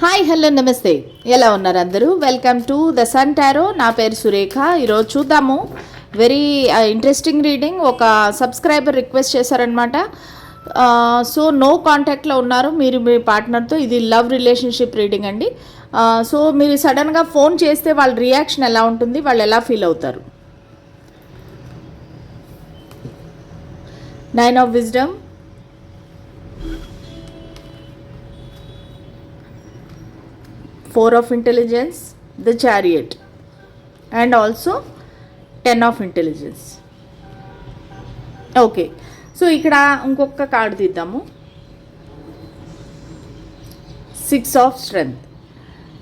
Hi hello నమస్తే, ఎలా ఉన్నారు అందరూ? Welcome to the Sun Tarot. నా పేరు సురేఖ. ఈరోజు చూద్దాము వెరీ ఇంట్రెస్టింగ్ రీడింగ్. ఒక సబ్స్క్రైబర్ రిక్వెస్ట్ చేశారనమాట. సో నో కాంటాక్ట్లో ఉన్నారు మీరు మీ పార్ట్నర్తో. ఇది లవ్ రిలేషన్షిప్ రీడింగ్ అండి. సో మీరు సడన్గా ఫోన్ చేస్తే వాళ్ళ రియాక్షన్ ఎలా ఉంటుంది, వాళ్ళు ఎలా ఫీల్ అవుతారు? 9 of Wisdom, Four of Intelligence, the Chariot, and also 10 of Intelligence. Okay, so ఇక్కడ ఇంకొక కార్డు తీద్దాము. 6 of Strength.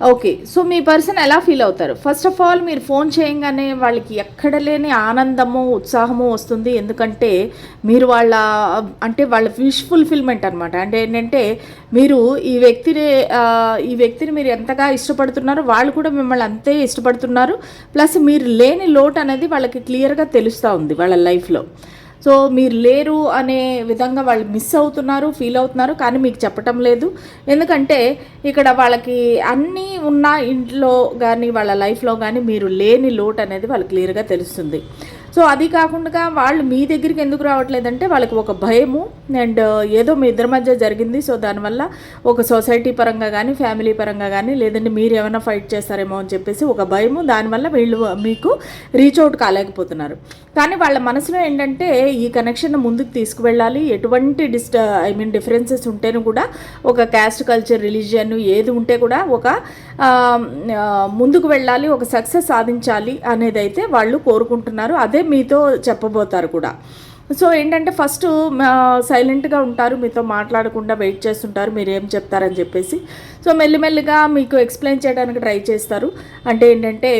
ఓకే, సో మీ పర్సన్ ఎలా ఫీల్ అవుతారు? ఫస్ట్ ఆఫ్ ఆల్ మీరు ఫోన్ చేయగానే వాళ్ళకి ఎక్కడ లేని ఆనందము ఉత్సాహము వస్తుంది. ఎందుకంటే మీరు వాళ్ళ విష్ ఫుల్ఫిల్మెంట్ అనమాట. అంటే ఏంటంటే మీరు ఈ వ్యక్తిని మీరు ఎంతగా ఇష్టపడుతున్నారో వాళ్ళు కూడా మిమ్మల్ని అంతే ఇష్టపడుతున్నారు. ప్లస్ మీరు లేని లోటు అనేది వాళ్ళకి క్లియర్గా తెలుస్తూ ఉంది వాళ్ళ లైఫ్లో. సో మీరు లేరు అనే విధంగా వాళ్ళు మిస్ అవుతున్నారు, ఫీల్ అవుతున్నారు, కానీ మీకు చెప్పటం లేదు. ఎందుకంటే ఇక్కడ వాళ్ళకి అన్నీ ఉన్న ఇంట్లో కానీ వాళ్ళ లైఫ్లో కానీ మీరు లేని లోటు అనేది వాళ్ళకి క్లియర్గా తెలుస్తుంది. సో అది కాకుండా వాళ్ళు మీ దగ్గరికి ఎందుకు రావట్లేదంటే వాళ్ళకి ఒక భయము అండ్ ఏదో మీ ఇద్దరి మధ్య జరిగింది. సో దానివల్ల ఒక సొసైటీ పరంగా కానీ ఫ్యామిలీ పరంగా కానీ లేదంటే మీరు ఏమైనా ఫైట్ చేస్తారేమో అని చెప్పేసి ఒక భయము, దానివల్ల వీళ్ళు మీకు రీచ్ అవుట్ కాలేకపోతున్నారు. కానీ వాళ్ళ మనసులో ఏంటంటే ఈ కనెక్షన్ ముందుకు తీసుకువెళ్ళాలి. ఎటువంటి డిఫరెన్సెస్ ఉంటేనూ కూడా ఒక క్యాస్ట్, కల్చర్, రిలీజియన్ ఏది ఉంటే కూడా ఒక ముందుకు వెళ్ళాలి, ఒక సక్సెస్ సాధించాలి అనేది అయితే వాళ్ళు కోరుకుంటున్నారు. అదే మీతో చెప్పబోతారు కూడా. సో ఏంటంటే ఫస్ట్ సైలెంట్గా ఉంటారు, మీతో మాట్లాడకుండా వెయిట్ చేస్తుంటారు మీరు ఏం చెప్తారని చెప్పేసి. సో మెల్లిమెల్లిగా మీకు ఎక్స్ప్లెయిన్ చేయడానికి ట్రై చేస్తారు. అంటే ఏంటంటే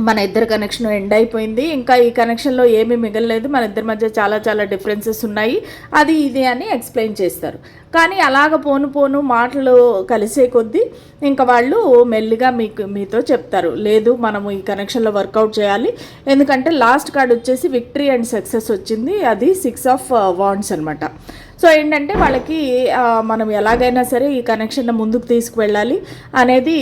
మన ఇద్దరు కనెక్షన్ ఎండ్ అయిపోయింది, ఇంకా ఈ కనెక్షన్లో ఏమీ మిగలలేదు, మన ఇద్దరి మధ్య చాలా చాలా డిఫరెన్సెస్ ఉన్నాయి, అది ఇది అని ఎక్స్ప్లెయిన్ చేస్తారు. కానీ అలాగ పోను మాటలు కలిసే కొద్దీ ఇంకా వాళ్ళు మెల్లిగా మీతో చెప్తారు, లేదు మనము ఈ కనెక్షన్లో వర్కౌట్ చేయాలి. ఎందుకంటే లాస్ట్ కార్డ్ వచ్చేసి విక్టరీ అండ్ సక్సెస్ వచ్చింది, అది 6 of Wands అనమాట. సో ఏంటంటే వాళ్ళకి మనం ఎలాగైనా సరే ఈ కనెక్షన్ ముందుకు తీసుకువెళ్ళాలి అనేది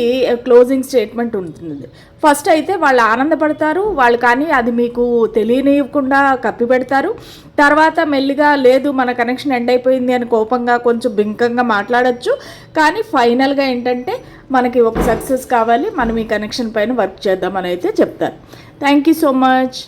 క్లోజింగ్ స్టేట్మెంట్ ఉంటుంది. ఫస్ట్ అయితే వాళ్ళు ఆనందపడతారు, వాళ్ళు కానీ అది మీకు తెలియనివ్వకుండా కప్పి పెడతారు. తర్వాత మెల్లిగా లేదు మన కనెక్షన్ ఎండ్ అయిపోయింది అని కోపంగా కొంచెం బింకంగా మాట్లాడచ్చు. కానీ ఫైనల్గా ఏంటంటే మనకి ఒక సక్సెస్ కావాలి, మనం ఈ కనెక్షన్ పైన వర్క్ చేద్దామని అయితే చెప్తారు. Thank you so much.